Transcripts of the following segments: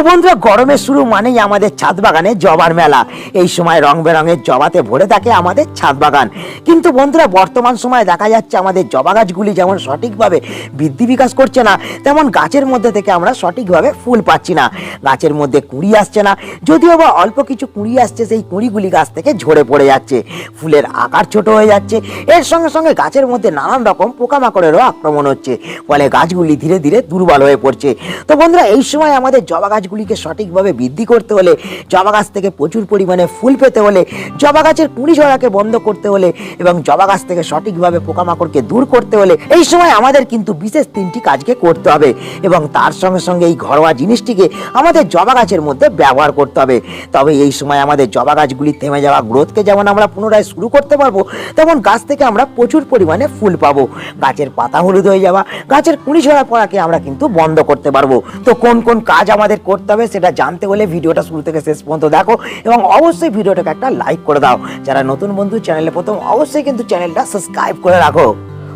বন্ধুরা, গরমের শুরু মানেই আমাদের ছাদ বাগানে জবার মেলা। এই সময় রং বেরঙের জবাতে ভরে থাকে আমাদের ছাদ বাগান। কিন্তু বন্ধুরা, বর্তমান সময়ে দেখা যাচ্ছে আমাদের জবা গাছগুলি যেমন সঠিকভাবে বৃদ্ধি বিকাশ করছে না, তেমন গাছের মধ্যে থেকে আমরা সঠিকভাবে ফুল পাচ্ছি না। গাছের মধ্যে কুঁড়ি আসছে না, যদিও বা অল্প কিছু কুঁড়ি আসছে, সেই কুঁড়িগুলি গাছ থেকে ঝরে পড়ে যাচ্ছে। ফুলের আকার ছোট হয়ে যাচ্ছে। এর সঙ্গে সঙ্গে গাছের মধ্যে নানান রকম পোকামাকড়েরও আক্রমণ হচ্ছে, ফলে গাছগুলি ধীরে ধীরে দুর্বল হয়ে পড়ছে। তো বন্ধুরা, এই সময় আমাদের জবা গাছগুলিকে সঠিকভাবে বৃদ্ধি করতে হলে, জবা গাছ থেকে প্রচুর পরিমাণে ফুল পেতে হলে, জবা গাছের কুঁড়ি ঝরাকে বন্ধ করতে হলে এবং জবা গাছ থেকে সঠিকভাবে পোকামাকড়কে দূর করতে হলে এই সময় আমাদের কিন্তু বিশেষ 3টি কাজকে করতে হবে এবং তার সঙ্গে সঙ্গে এই ঘরোয়া জিনিসটিকে আমাদের জবা গাছের মধ্যে ব্যবহার করতে হবে। তবে এই সময় আমাদের জবা গাছগুলি থেমে যাওয়া গ্রোথকে যেমন আমরা পুনরায় শুরু করতে পারবো, তেমন গাছ থেকে আমরা প্রচুর পরিমাণে ফুল পাবো। গাছের পাতা হলুদ হয়ে যাওয়া, গাছের কুঁড়ি ঝরা পড়াকে আমরা কিন্তু বন্ধ করতে পারবো। তো কোন কোন কাজ আমাদের করতে হবে সেটা জানতে হলে ভিডিওটা শুরু থেকে শেষ পর্যন্ত দেখো এবং অবশ্যই ভিডিওটাকে একটা লাইক করে দাও। যারা নতুন বন্ধু, চ্যানেলে প্রথম, অবশ্যই কিন্তু চ্যানেলটা সাবস্ক্রাইব করে রাখো।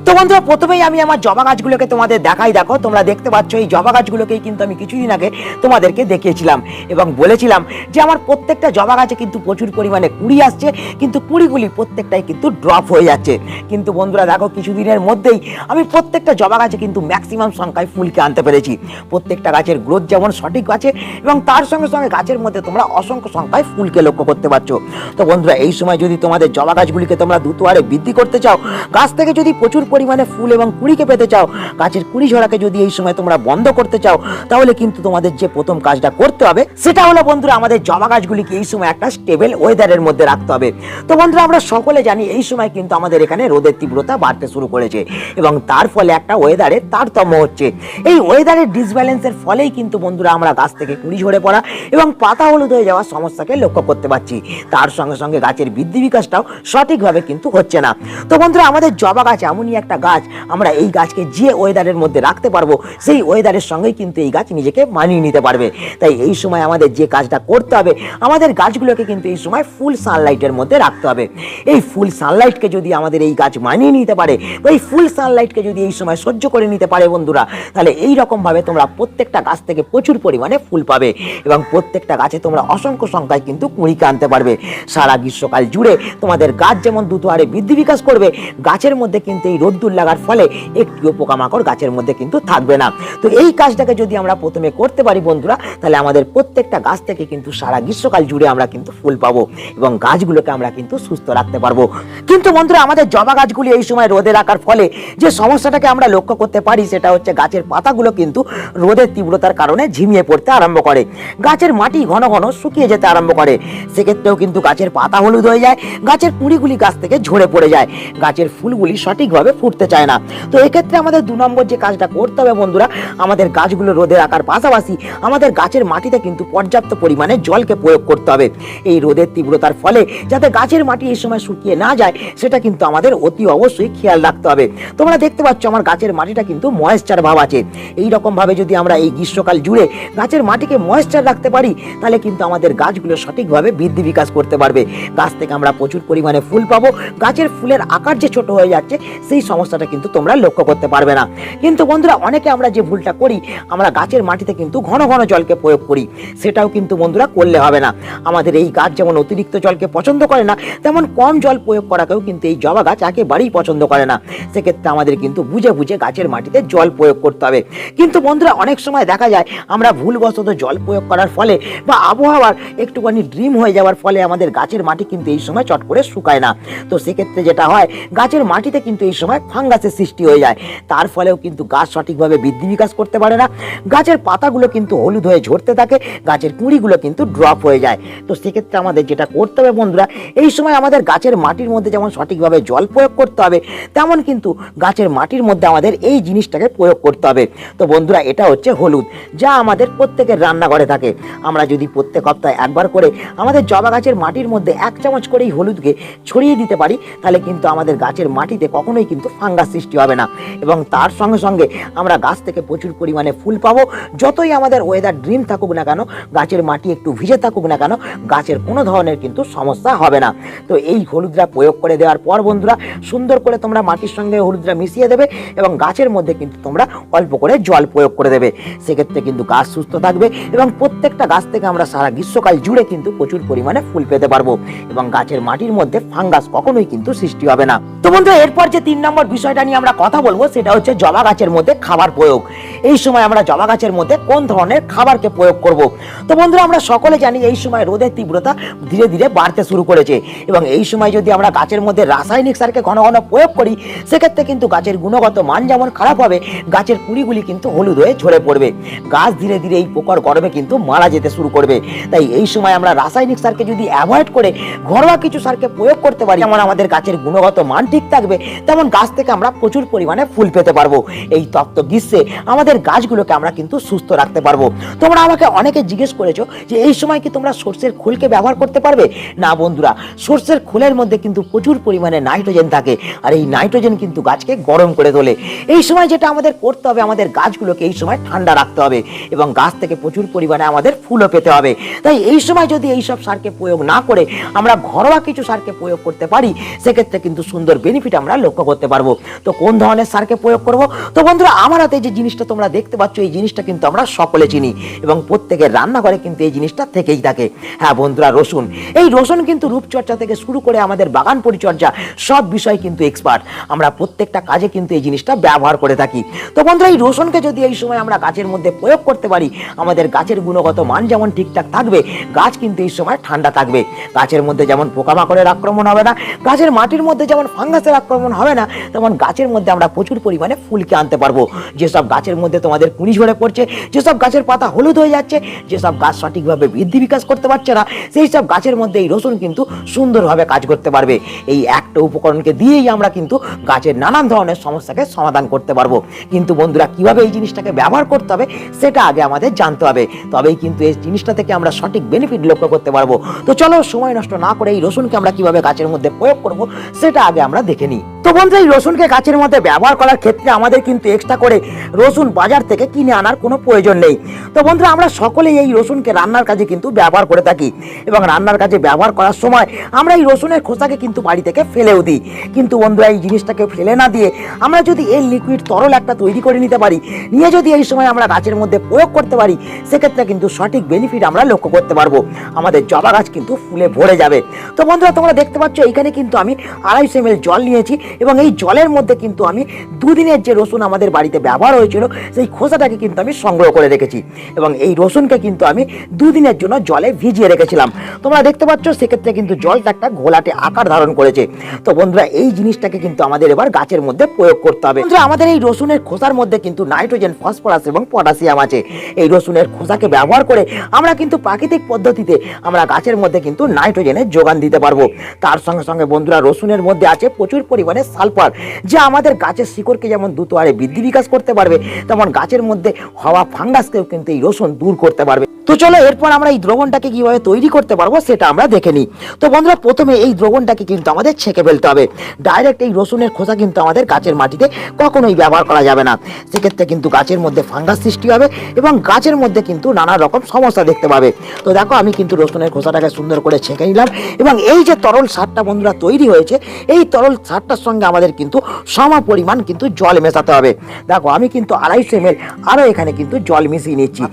তো বন্ধুরা, প্রথমেই আমি আমার জবা গাছগুলোকে তোমাদের দেখাই। দেখো, তোমরা দেখতে পাচ্ছ এই জবা গাছগুলোকেই কিন্তু আমি কিছুদিন আগে তোমাদেরকে দেখিয়েছিলাম এবং বলেছিলাম যে আমার প্রত্যেকটা জবা গাছে কিন্তু প্রচুর পরিমাণে কুঁড়ি আসছে, কিন্তু কুঁড়িগুলি প্রত্যেকটাই কিন্তু ড্রপ হয়ে যাচ্ছে। কিন্তু বন্ধুরা দেখো, কিছুদিনের মধ্যেই আমি প্রত্যেকটা জবা গাছে কিন্তু ম্যাক্সিমাম সংখ্যায় ফুলকে আনতে পেরেছি। প্রত্যেকটা গাছের গ্রোথ যেমন সঠিক আছে এবং তার সঙ্গে সঙ্গে গাছের মধ্যে তোমরা অসংখ্য সংখ্যায় ফুলকে লক্ষ্য করতে পারছো। তো বন্ধুরা, এই সময় যদি তোমাদের জবা গাছগুলিকে তোমরা দ্রুত হারে বৃদ্ধি করতে চাও, গাছ থেকে যদি প্রচুর পরিমাণে ফুল এবং কুঁড়িকে পেতে চাও, গাছের কুঁড়ি ঝরাকে যদি এই সময় তোমরা বন্ধ করতে চাও, তাহলে কিন্তু তোমাদের যে প্রথম কাজটা করতে হবে সেটা হলো বন্ধুরা, আমাদের জবা গাছগুলিকে এই সময় একটা স্টেবল ওয়েদারের মধ্যে রাখতে হবে। তো বন্ধুরা, আমরা সকলে জানি এই সময় কিন্তু আমাদের এখানে রোদের তীব্রতা বাড়তে শুরু করেছে এবং তার ফলে একটা ওয়েদারের তারতম্য হচ্ছে। এই ওয়েদারের ডিসব্যালেন্সের ফলেই কিন্তু বন্ধুরা আমরা গাছ থেকে কুঁড়ি ঝরে পড়া এবং পাতা হলুদ হয়ে যাওয়ার সমস্যাকে লক্ষ্য করতে পারছি। তার সঙ্গে সঙ্গে গাছের বৃদ্ধি বিকাশটাও সঠিকভাবে কিন্তু হচ্ছে না। তো বন্ধুরা, আমাদের জবা গাছ এমনই একটা গাছ, আমরা এই গাছকে যে ওয়েদারের মধ্যে রাখতে পারবো সেই ওয়েদারের সঙ্গেই কিন্তু এই গাছ নিজেকে মানিয়ে নিতে পারবে। তাই এই সময় আমাদের যে কাজটা করতে হবে, আমাদের গাছগুলোকে কিন্তু এই সময় ফুল সানলাইটের মধ্যে রাখতে হবে। এই ফুল সানলাইটকে যদি আমাদের এই গাছ মানিয়ে নিতে পারে, ওই ফুল সানলাইটকে যদি এই সময় সহ্য করে নিতে পারে বন্ধুরা, তাহলে এই রকম ভাবে তোমরা প্রত্যেকটা গাছ থেকে প্রচুর পরিমাণে ফুল পাবে এবং প্রত্যেকটা গাছে তোমরা অসংখ্য সংখ্যায় কিন্তু কুঁড়িকে আনতে পারবে। সারা গ্রীষ্মকাল জুড়ে তোমাদের গাছ যেমন দ্রুত হারে বৃদ্ধি বিকাশ করবে, গাছের মধ্যে কিন্তু এই রোদ্দুর লাগার ফলে একটিও পোকামাকড় গাছের মধ্যে কিন্তু থাকবে না। তো এই কাজটাকে যদি আমরা প্রথমে করতে পারি বন্ধুরা, তাহলে আমাদের প্রত্যেকটা গাছ থেকে কিন্তু সারা গ্রীষ্মকাল জুড়ে আমরা কিন্তু ফুল পাবো এবং গাছগুলোকে আমরা কিন্তু সুস্থ রাখতে পারবো। কিন্তু বন্ধুরা, আমাদের জবা গাছগুলি এই সময় রোদে রাখার ফলে যে সমস্যাটাকে আমরা লক্ষ্য করতে পারি সেটা হচ্ছে গাছের পাতাগুলো কিন্তু রোদের তীব্রতার কারণে ঝিমিয়ে পড়তে আরম্ভ করে, গাছের মাটি ঘন ঘন শুকিয়ে যেতে আরম্ভ করে। সেক্ষেত্রেও কিন্তু গাছের পাতা হলুদ হয়ে যায়, গাছের কুঁড়িগুলি গাছ থেকে ঝরে পড়ে যায়, গাছের ফুলগুলি সঠিকভাবে ফুটতে চায় না। তো এক্ষেত্রে আমাদের 2 নম্বর যে কাজটা করতে হবে বন্ধুরা, আমাদের গাছগুলো রোদে রাখার পাশাপাশি আমাদের গাছের মাটিতে কিন্তু পর্যাপ্ত পরিমাণে জলকে প্রয়োগ করতে হবে। এই রোদের তীব্রতার ফলে যাতে গাছের মাটি এই সময় শুকিয়ে না যায়, সেটা কিন্তু আমাদের অতি অবশ্যই খেয়াল রাখতে হবে। তোমরা দেখতে পাচ্ছ আমার গাছের মাটিটা কিন্তু ময়েশ্চার ভাব আছে। এই রকম ভাবে যদি আমরা এই গ্রীষ্মকাল জুড়ে গাছের মাটিকে ময়েশ্চার রাখতে পারি, তাহলে কিন্তু আমাদের গাছগুলো সঠিকভাবে বৃদ্ধি বিকাশ করতে পারবে। গাছ থেকে আমরা প্রচুর পরিমাণে ফুল পাবো। গাছের ফুলের আকার যে ছোট হয়ে যাচ্ছে, সেই সমস্যাটা কিন্তু তোমরা লক্ষ্য করতে পারবে না। কিন্তু বন্ধুরা, অনেকে আমরা যে ভুলটা করি, আমরা গাছের মাটিতে কিন্তু ঘন ঘন জলকে প্রয়োগ করি। সেটাও কিন্তু বন্ধুরা করলে হবে না। আমাদের এই গাছ যেমন অতিরিক্ত জলকে পছন্দ করে না, তেমন কম জল প্রয়োগ করাকেও কিন্তু এই জবা গাছ একেবারেই পছন্দ করে না। সেক্ষেত্রে আমাদের কিন্তু বুঝে বুঝে গাছের মাটিতে জল প্রয়োগ করতে হবে। কিন্তু বন্ধুরা, অনেক সময় দেখা যায় আমরা ভুলবশত জল প্রয়োগ করার ফলে বা আবহাওয়ার একটুখানি ড্রিম হয়ে যাওয়ার ফলে আমাদের গাছের মাটি কিন্তু এই সময় চট করে শুকায় না। তো সেক্ষেত্রে যেটা হয়, গাছের মাটিতে কিন্তু এই সময় ফাঙ্গাসের সৃষ্টি হয়ে যায়। তার ফলেও কিন্তু গাছ সঠিকভাবে বৃদ্ধি বিকাশ করতে পারে না। গাছের পাতাগুলো কিন্তু হলুদ হয়ে ঝরতে থাকে, গাছের কুঁড়িগুলো কিন্তু ড্রপ হয়ে যায়। তো সেক্ষেত্রে আমাদের যেটা করতে হবে বন্ধুরা, এই সময় আমাদের গাছের মাটির মধ্যে যেমন সঠিকভাবে জল প্রয়োগ করতে হবে, তেমন কিন্তু গাছের মাটির মধ্যে আমাদের এই জিনিসটাকে প্রয়োগ করতে হবে। তো বন্ধুরা, এটা হচ্ছে হলুদ, যা আমাদের প্রত্যেকের রান্নাঘরে থাকে। আমরা যদি প্রত্যেক সপ্তাহে একবার করে আমাদের জবা গাছের মাটির মধ্যে 1 চামচ করে এই হলুদকে ছড়িয়ে দিতে পারি, তাহলে কিন্তু আমাদের গাছের মাটিতে কখনোই কিন্তু ফাঙ্গাস সৃষ্টি হবে না, এবং তার সঙ্গে সঙ্গে আমরা গাছ থেকে প্রচুর পরিমাণে ফুল পাবো। যতই আমাদের ওয়েদার ড্রিম থাকুক না কেন, গাছের মাটি একটু ভিজে থাকুক না কেন, গাছের কোনো ধরনের কিন্তু সমস্যা হবে না। তো এই হলুদরা প্রয়োগ করে দেওয়ার পর বন্ধুরা সুন্দর করে তোমরা মাটির সঙ্গে হলুদরা মিশিয়ে দেবে এবং গাছের মধ্যে কিন্তু তোমরা অল্প করে জল প্রয়োগ করে দেবে। সেক্ষেত্রে কিন্তু গাছ সুস্থ থাকবে এবং প্রত্যেকটা গাছ থেকে আমরা সারা গ্রীষ্মকাল জুড়ে কিন্তু প্রচুর পরিমাণে ফুল পেতে পারবো এবং গাছের মাটির মধ্যে ফাঙ্গাস কখনোই কিন্তু সৃষ্টি হবে না। তো বন্ধুরা এরপর যে 3 নম্বর বিষয়টা নিয়ে আমরা কথা বলবো সেটা হচ্ছে জবা গাছের মধ্যে খাবার প্রয়োগ। এই সময় আমরা জবা গাছের মধ্যে কোন ধরনের খাবারকে প্রয়োগ করব? তো বন্ধুরা আমরা সকলে জানি এই সময় রোদের তীব্রতা ধীরে ধীরে বাড়তে শুরু করেছে এবং এই সময় যদি আমরা গাছের মধ্যে রাসায়নিক সারকে ঘন ঘন প্রয়োগ করি, সেক্ষেত্রে কিন্তু গাছের গুণগত মান যেমন খারাপ হবে, গাছের কুড়িগুলি কিন্তু হলুদ হয়ে ঝরে পড়বে। গাছ ধীরে ধীরে এই পোকার গরমে কিন্তু মারা যেতে শুরু করবে। তাই এই সময় আমরা রাসায়নিক সারকে যদি অ্যাভয়েড করে ঘরোয়া কিছু সারকে প্রয়োগ করতে পারি, যেমন আমাদের গাছের গুণগত মান ঠিক থাকবে, তেমন গাছ থেকে আমরা প্রচুর পরিমাণে ফুল পেতে পারবো। এই তপ্ত গ্রীষ্মে আমাদের গাছগুলোকে আমরা কিন্তু সুস্থ রাখতে পারবো। তোমরা আমাকে অনেকে জিজ্ঞেস করেছো যে এই সময় কি তোমরা সর্ষের খোলকে ব্যবহার করতে পারবে? না বন্ধুরা, সর্ষের খোলের মধ্যে কিন্তু প্রচুর পরিমাণে নাইট্রোজেন থাকে আর এই নাইট্রোজেন কিন্তু গাছকে গরম করে তোলে। এই সময় যেটা আমাদের করতে হবে, আমাদের গাছগুলোকে এই সময় ঠান্ডা রাখতে হবে এবং গাছ থেকে প্রচুর পরিমাণে আমাদের ফুলও পেতে হবে। তাই এই সময় যদি এইসব সারকে প্রয়োগ না করে আমরা ঘরোয়া কিছু সারকে প্রয়োগ করতে পারি, সেক্ষেত্রে কিন্তু সুন্দর বেনিফিট আমরা লক্ষ্য করতে পারবো। তো কোন ধরনের সারকে প্রয়োগ করব? তো বন্ধুরা আমার হাতে যে জিনিসটা তোমরা দেখতে পাচ্ছ, এই জিনিসটা কিন্তু আমরা সকলে চিনি এবং প্রত্যেকের রান্নাঘরে কিন্তু এই জিনিসটা থেকেই থাকে। হ্যাঁ বন্ধুরা, রসুন। এই রসুন কিন্তু রূপচর্চা থেকে শুরু করে আমাদের বাগান পরিচর্যা সব বিষয় কিন্তু এক্সপার্ট। আমরা প্রত্যেকটা কাজে কিন্তু এই জিনিসটা ব্যবহার করে থাকি। তো বন্ধুরা এই রসুনকে যদি এই সময় আমরা গাছের মধ্যে প্রয়োগ করতে পারি, আমাদের গাছের গুণগত মান যেমন ঠিকঠাক থাকবে, গাছ কিন্তু এই সময় ঠান্ডা থাকবে। গাছের মধ্যে যেমন পোকামাকড়ের আক্রমণ হবে না, গাছের মাটির মধ্যে যেমন ফাঙ্গাসের আক্রমণ হবে না, তেমন গাছের মধ্যে আমরা প্রচুর পরিমাণে ফুলকে আনতে পারবো। যেসব গাছের মধ্যে তোমাদের কুঁড়ি ঝরে পড়ছে, যেসব গাছের পাতা হলুদ হয়ে যাচ্ছে, যেসব গাছ সঠিকভাবে বৃদ্ধি বিকাশ করতে পারছে না, সেই সব গাছের মধ্যে এই রসুন কিন্তু সুন্দরভাবে কাজ করতে পারবে। এই একটা উপকরণকে দিয়েই আমরা কিন্তু গাছের নানান ধরনের সমস্যাকে সমাধান করতে পারবো। কিন্তু বন্ধুরা কিভাবে এই জিনিসটাকে ব্যবহার করতে হবে সেটা আগে আমাদের জানতে হবে, তবেই কিন্তু এই জিনিসটা থেকে আমরা সঠিক বেনিফিট লক্ষ্য করতে পারবো। তো চলো সময় নষ্ট না করে এই রসুনকে আমরা কিভাবে গাছের মধ্যে প্রয়োগ করব সেটা আগে আমরা দেখে নিই। তো বন্ধুরা এই রসুনকে গাছের মধ্যে ব্যবহার করার ক্ষেত্রে আমাদের কিন্তু এক্সট্রা করে রসুন বাজার থেকে কিনে আনার কোনো প্রয়োজন নেই। তো বন্ধুরা আমরা সকলেই এই রসুনকে রান্নার কাজে কিন্তু ব্যবহার করে থাকি এবং রান্নার কাজে ব্যবহার করার সময় আমরা এই রসুনের খোসাকে কিন্তু বাড়ি থেকে ফেলেও দিই। কিন্তু বন্ধুরা এই জিনিসটাকে ফেলে না দিয়ে আমরা যদি এর লিকুইড তরল একটা তৈরি করে নিতে পারি, নিয়ে যদি এই সময় আমরা গাছের মধ্যে প্রয়োগ করতে পারি, সেক্ষেত্রে কিন্তু সঠিক বেনিফিট আমরা লক্ষ্য করতে পারবো। আমাদের জবা গাছ কিন্তু ফুলে ভরে যাবে। তো বন্ধুরা তোমরা দেখতে পাচ্ছ এখানে কিন্তু আমি 250 ml জল নিয়েছি এবং এই জলের মধ্যে কিন্তু আমি 2 দিনের যে রসুন আমাদের বাড়িতে ব্যবহার হয়েছিল সেই খোসাটাকে কিন্তু আমি সংগ্রহ করে রেখেছি এবং এই রসুনকে কিন্তু আমি 2 দিনের জন্য জলে ভিজিয়ে রেখেছিলাম। তোমরা দেখতে পাচ্ছ সেক্ষেত্রে কিন্তু জলটা একটা ঘোলাটে আকার ধারণ করেছে। তো বন্ধুরা এই জিনিসটাকে কিন্তু আমাদের এবার গাছের মধ্যে প্রয়োগ করতে হবে। বন্ধুরা আমাদের এই রসুনের খোসার মধ্যে কিন্তু নাইট্রোজেন, ফসফরাস এবং পটাশিয়াম আছে। এই রসুনের খোসাকে ব্যবহার করে আমরা কিন্তু প্রাকৃতিক পদ্ধতিতে আমরা গাছের মধ্যে কিন্তু নাইট্রোজেনের যোগান দিতে পারবো। তার সঙ্গে সঙ্গে বন্ধুরা রসুনের মধ্যে আছে প্রচুর পরিমাণে সালফার, যা আমাদের গাছের শিকড়কে যেমন দ্রুত হারে বৃদ্ধি বিকাশ করতে পারবে, তেমন গাছের মধ্যে হওয়া ফাঙ্গাসকেও কিন্তু এই রসুন দূর করতে পারবে। তো চলো এরপর আমরা এই দ্রবণটাকে কিভাবে তৈরি করতে পারবো সেটা আমরা দেখে নিই। তো বন্ধুরা প্রথমে এই দ্রবণটাকে কিন্তু আমাদের ছেঁকে ফেলতে হবে। ডাইরেক্ট এই রসুনের খোসা কিন্তু আমাদের গাছের মাটিতে কখনোই ব্যবহার করা যাবে না। সেক্ষেত্রে কিন্তু গাছের মধ্যে ফাঙ্গাস সৃষ্টি হবে এবং গাছের মধ্যে কিন্তু নানা রকম সমস্যা দেখতে পাবে। তো দেখো আমি কিন্তু রসুনের খোসাটাকে সুন্দর করে ছেঁকে নিলাম এবং এই যে তরল সারটা বন্ধুরা তৈরি হয়েছে, এই তরল সারটার সঙ্গে আমাদের কিন্তু সম পরিমাণ কিন্তু জল মেশাতে হবে। দেখো আমি কিন্তু 250 ml আরও এখানে কিন্তু জল মিশিয়ে নিচ্ছি।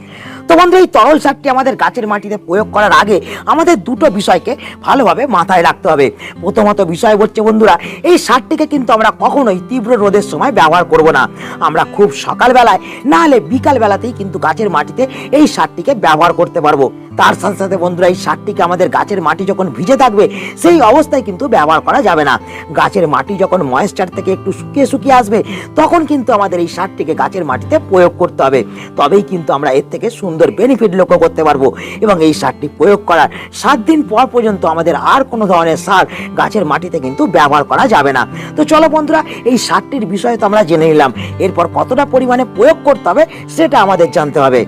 তো বন্ধু এই তরল সারটি আমাদের গাছের মাটিতে প্রয়োগ করার আগে আমাদের দুটো বিষয়কে ভালোভাবে মাথায় রাখতে হবে। প্রথমত বিষয় হচ্ছে বন্ধুরা এই সারটিকে কিন্তু আমরা কখনোই তীব্র রোদের সময় ব্যবহার করব না। আমরা খুব সকালবেলায় না হলে বিকাল বেলাতেই কিন্তু গাছের মাটিতে এই সারটিকে ব্যবহার করতে পারবো। তার সাথে সাথে বন্ধুরা এই সারটিকে আমাদের গাছের মাটি যখন ভিজে থাকবে সেই অবস্থায় কিন্তু ব্যবহার করা যাবে না। গাছের মাটি যখন ময়েশ্চার থেকে একটু শুকিয়ে শুকিয়ে আসবে তখন কিন্তু আমাদের এই সারটিকে গাছের মাটিতে প্রয়োগ করতে হবে। তবেই কিন্তু আমরা এর থেকে সুন্দর বেনিফিট লক্ষ্য করতে পারবো এবং এই সারটি প্রয়োগ করার 7 দিন পর পর্যন্ত আমাদের আর কোনো ধরনের সার গাছের মাটিতে কিন্তু ব্যবহার করা যাবে না। তো চলো বন্ধুরা এই সারটির বিষয়ে তো আমরা জেনে নিলাম, এরপর কতটা পরিমাণে প্রয়োগ করতে হবে সেটা আমাদের জানতে হবে।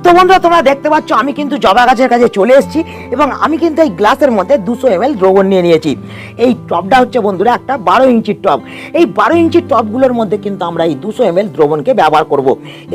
তো বন্ধুরা তোমরা দেখতে পাচ্ছ আমি কিন্তু জবা গাছের কাছে চলে এসেছি এবং আমি কিন্তু এই গ্লাসের মধ্যে 200 ml দ্রবণ নিয়ে নিয়েছি। এই টবটা হচ্ছে বন্ধুরা একটা 12 ইঞ্চির টব। এই 12 ইঞ্চির টবগুলোর মধ্যে কিন্তু আমরা এই 200 ml দ্রবণকে ব্যবহার করব।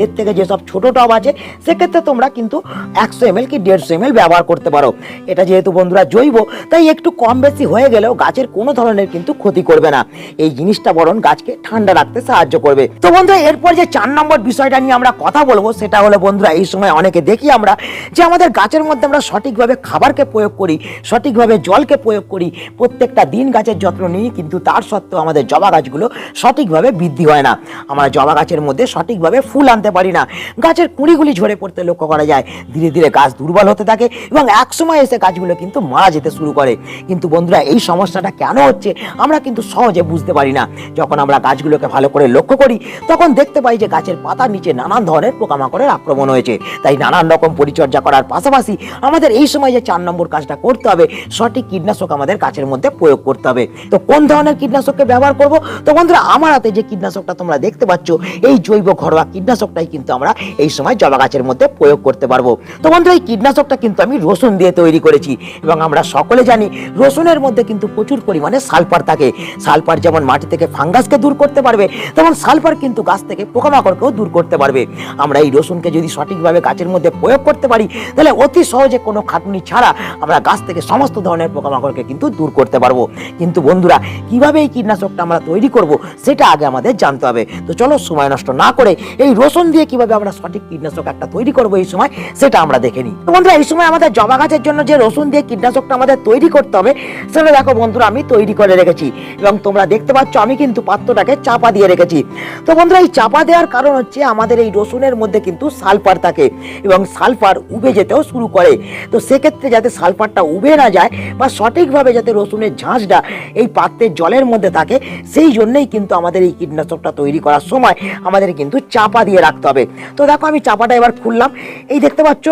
এর থেকে যেসব ছোট টব আছে সেক্ষেত্রে তোমরা কিন্তু 100 ml কি 150 ml ব্যবহার করতে পারো। এটা যেহেতু বন্ধুরা জৈব, তাই একটু কম বেশি হয়ে গেলেও গাছের কোনো ধরনের কিন্তু ক্ষতি করবে না। এই জিনিসটা বরং গাছকে ঠান্ডা রাখতে সাহায্য করবে। তো বন্ধুরা এরপর যে 4 নম্বর বিষয়টা নিয়ে আমরা কথা বলবো সেটা হলো বন্ধুরা এই সময় অনেকে দেখি আমরা যে আমাদের গাছের মধ্যে আমরা সঠিকভাবে খাবারকে প্রয়োগ করি, সঠিকভাবে জলকে প্রয়োগ করি, প্রত্যেকটা দিন গাছের যত্ন নিই, কিন্তু তার সত্ত্বেও আমাদের জবা গাছগুলো সঠিকভাবে বৃদ্ধি হয় না। আমরা জবা গাছের মধ্যে সঠিকভাবে ফুল আনতে পারি না, গাছের কুঁড়িগুলি ঝরে পড়তে লক্ষ্য করা যায়। ধীরে ধীরে গাছ দুর্বল হতে থাকে এবং এক সময় এসে গাছগুলো কিন্তু মারা যেতে শুরু করে। কিন্তু বন্ধুরা এই সমস্যাটা কেন হচ্ছে আমরা কিন্তু সহজে বুঝতে পারি না। যখন আমরা গাছগুলোকে ভালো করে লক্ষ্য করি তখন দেখতে পাই যে গাছের পাতার নিচে নানান ধরনের পোকামাকড়ের আক্রমণ হয়েছে। তাই নানান রকম পরিচর্যা করার পাশাপাশি আমাদের এই সময় যে 4 নম্বর কাজটা করতে হবে, সঠিক কীটনাশক আমাদের গাছের মধ্যে প্রয়োগ করতে হবে। তো কোন ধরনের কীটনাশককে ব্যবহার করব? তো বন্ধুরা আমার হাতে যে কীটনাশকটা তোমরা দেখতে পাচ্ছ এই জৈব ঘরোয়া কীটনাশকটাই কিন্তু আমরা এই সময় জবা গাছের মধ্যে প্রয়োগ করতে পারবো। তো বন্ধুরা এই কীটনাশকটা কিন্তু আমি রসুন দিয়ে তৈরি করেছি এবং আমরা সকলে জানি রসুনের মধ্যে কিন্তু প্রচুর পরিমাণে সালফার থাকে। সালফার যেমন মাটি থেকে ফাঙ্গাসকে দূর করতে পারবে, তেমন সালফার কিন্তু গাছ থেকে পোকামাকড়কেও দূর করতে পারবে। আমরা এই রসুনকে যদি সঠিকভাবে গাছের মধ্যে প্রয়োগ করতে পারি তাহলে অতি সহজে কোনো খাটুনি ছাড়া আমরা গাছ থেকে সমস্ত ধরনের পোকামাকড়কে কিন্তু দূর করতে পারবো। কিন্তু বন্ধুরা কিভাবে এই কীটনাশকটা আমরা তৈরি করব সেটা আগে আমাদের জানতে হবে। তো চলো সময় নষ্ট না করে এই রসুন দিয়ে কিভাবে আমরা সঠিক কীটনাশক একটা তৈরি করবো এই সময় সেটা আমরা দেখে নিই। তো বন্ধুরা এই সময় আমাদের জবা গাছের জন্য যে রসুন দিয়ে কীটনাশকটা আমাদের তৈরি করতে হবে সেটা দেখো বন্ধুরা আমি তৈরি করে রেখেছি এবং তোমরা দেখতে পাচ্ছ আমি কিন্তু পাত্রটাকে চাপা দিয়ে রেখেছি। তো বন্ধুরা এই চাপা দেওয়ার কারণ হচ্ছে আমাদের এই রসুনের মধ্যে কিন্তু সালফার থাকে এবং সালফার উবে যেতেও শুরু করে। তো সেক্ষেত্রে যাতে সালফারটা উবে না যায় বা সঠিকভাবে যাতে রসুনের ঝাঁঝটা এই পাত্রের জলের মধ্যে থাকে, সেই জন্যই কিন্তু আমাদের এই কীটনাশকটা তৈরি করার সময় আমাদের কিন্তু চাপা দিয়ে রাখতে হবে। তো দেখো আমি চাপাটা এবার খুললাম, এই দেখতে পাচ্ছ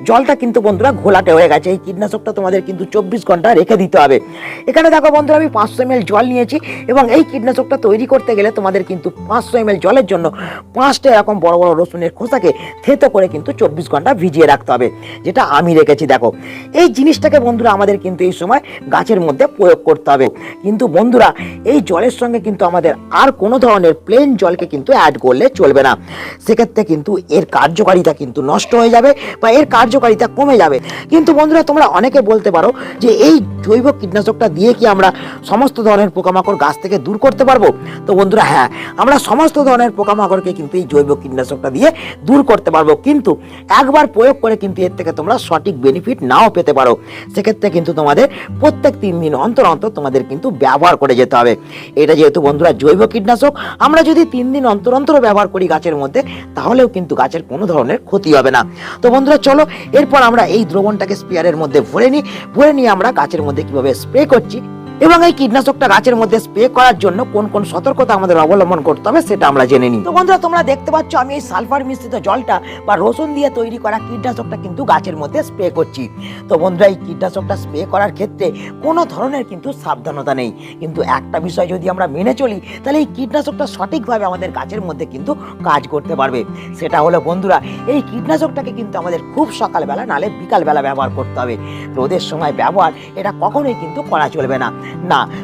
জলটা কিন্তু বন্ধুরা ঘোলাটে হয়ে গেছে। এই কীটনাশকটা তোমাদের কিন্তু 24 ঘন্টা রেখে দিতে হবে। এখানে দেখো বন্ধুরা আমি 500 ml জল নিয়েছি এবং এই কীটনাশকটা তৈরি করতে গেলে তোমাদের কিন্তু 500 ml জলের জন্য 5টা এরকম বড় বড় রসুনের খোসাকে থেতো করে কিন্তু 24 ঘন্টা ভিজিয়ে রাখতে হবে, যেটা আমি রেখেছি। দেখো এই জিনিসটাকে বন্ধুরা আমাদের কিন্তু এই সময় গাছের মধ্যে প্রয়োগ করতে হবে। কিন্তু বন্ধুরা এই জলের সঙ্গে কিন্তু আমাদের আর কোনো ধরনের প্লেন জলকে কিন্তু অ্যাড করলে চলবে না। সেক্ষেত্রে কিন্তু এর কার্যকারিতা কিন্তু নষ্ট হয়ে যাবে বা এর কার্যকারিতা কমে যাবে। কিন্তু বন্ধুরা তোমরা অনেকে বলতে পারো যে এই জৈব কীটনাশকটা দিয়ে কি আমরা সমস্ত ধরনের পোকামাকড় গাছ থেকে দূর করতে পারবো? তো বন্ধুরা হ্যাঁ, আমরা সমস্ত ধরনের পোকামাকড়কে কিন্তু এই জৈব কীটনাশকটা দিয়ে দূর করতে পারবো, কিন্তু একবার প্রয়োগ করে কিন্তু এর থেকে তোমরা সঠিক বেনিফিট নাও পেতে পারো। সেক্ষেত্রে কিন্তু তোমাদের প্রত্যেক 3 দিন অন্তর অন্তর তোমাদের কিন্তু ব্যবহার করে যেতে হবে। এটা যেহেতু বন্ধুরা জৈব কীটনাশক, আমরা যদি 3 দিন অন্তর অন্তর ব্যবহার করি গাছের মধ্যে তাহলেও কিন্তু গাছের কোনো ধরনের ক্ষতি হবে না। তো বন্ধুরা চলো এরপর আমরা এই দ্রবণটাকে স্প্রেয়ারের মধ্যে ভরে নিয়ে আমরা গাছের মধ্যে কিভাবে স্প্রে করছি এবং এই কীটনাশকটা গাছের মধ্যে স্প্রে করার জন্য কোন কোন সতর্কতা আমাদের অবলম্বন করতে হবে সেটা আমরা জেনে নিই। তো বন্ধুরা তোমরা দেখতে পাচ্ছ আমি এই সালফার মিশ্রিত জলটা বা রসুন দিয়ে তৈরি করা কীটনাশকটা কিন্তু গাছের মধ্যে স্প্রে করছি। তো বন্ধুরা এই কীটনাশকটা স্প্রে করার ক্ষেত্রে কোনো ধরনের কিন্তু সাবধানতা নেই, কিন্তু একটা বিষয় যদি আমরা মেনে চলি তাহলে এই কীটনাশকটা সঠিকভাবে আমাদের গাছের মধ্যে কিন্তু কাজ করতে পারবে। সেটা হলো বন্ধুরা এই কীটনাশকটাকে কিন্তু আমাদের খুব সকালবেলা নালে বিকালবেলা ব্যবহার করতে হবে। রোদের সময় ব্যবহার এটা কখনোই কিন্তু করা চলবে না।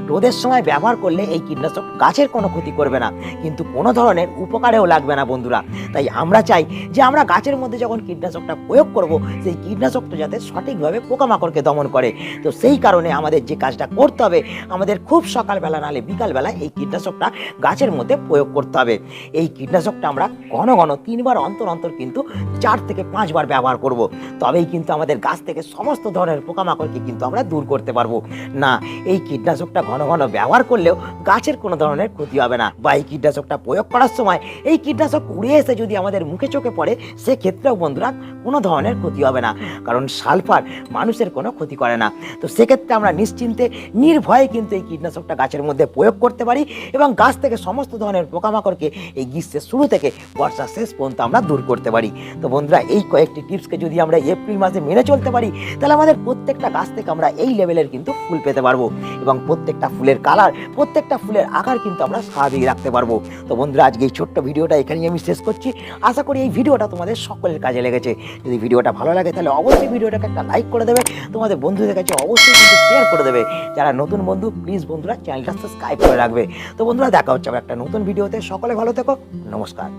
রোদের সময় ব্যবহার করলে এই কীটনাশক গাছের কোনো ক্ষতি করবে না, কিন্তু কোনো ধরনের উপকারেও লাগবে না বন্ধুরা। তাই আমরা চাই যে আমরা গাছের মধ্যে যখন কীটনাশকটা প্রয়োগ করব সেই কীটনাশকটা যাতে সঠিকভাবে পোকামাকড়কে দমন করে। তো সেই কারণে আমাদের যে কাজটা করতে হবে, আমাদের খুব সকালবেলা নালে বিকালবেলা এই কীটনাশকটা গাছের মধ্যে প্রয়োগ করতে হবে। এই কীটনাশকটা আমরা ঘন ঘন 3 বার অন্তর অন্তর কিন্তু 4 থেকে 5 বার ব্যবহার করব, তবেই কিন্তু আমাদের গাছ থেকে সমস্ত ধরনের পোকামাকড়কে কিন্তু আমরা দূর করতে পারবো। না এই কীটনাশকটা ঘন ঘন ব্যবহার করলেও গাছের কোনো ধরনের ক্ষতি হবে না, বা এই কীটনাশকটা প্রয়োগ করার সময় এই কীটনাশক উড়ে এসে যদি আমাদের মুখে চোখে পড়ে সেক্ষেত্রেও বন্ধুরা কোনো ধরনের ক্ষতি হবে না, কারণ সালফার মানুষের কোনো ক্ষতি করে না। তো সেক্ষেত্রে আমরা নিশ্চিন্তে নির্ভয়ে কিন্তু এই কীটনাশকটা গাছের মধ্যে প্রয়োগ করতে পারি এবং গাছ থেকে সমস্ত ধরনের পোকামাকড়কে এই গ্রীষ্মের শুরু থেকে বর্ষার শেষ পর্যন্ত আমরা দূর করতে পারি। তো বন্ধুরা এই কয়েকটি টিপসকে যদি আমরা এপ্রিল মাসে মেনে চলতে পারি তাহলে আমাদের প্রত্যেকটা গাছ থেকে আমরা এই লেভেলের কিন্তু ফুল পেতে পারবো। এবং প্রত্যেকটা ফুলের কালার, প্রত্যেকটা ফুলের আকার কিন্তু আমরা স্বাভাবিক রাখতে পারবো। তো বন্ধুরা, আজকে এই ছোট্ট ভিডিওটা এখানেই আমি শেষ করছি। আশা করি এই ভিডিওটা তোমাদের সকলের কাজে লেগেছে। যদি ভিডিওটা ভালো লাগে তাহলে অবশ্যই ভিডিওটাকে একটা লাইক করে দেবে, তোমাদের বন্ধুদের কাছে অবশ্যই কিন্তু শেয়ার করে দেবে। যারা নতুন বন্ধু, প্লিজ বন্ধুরা চ্যানেলটা সাবস্ক্রাইব করে রাখবে। তো বন্ধুরা, দেখা হচ্ছে আবার একটা নতুন ভিডিওতে। সকলে ভালো থেকো, নমস্কার।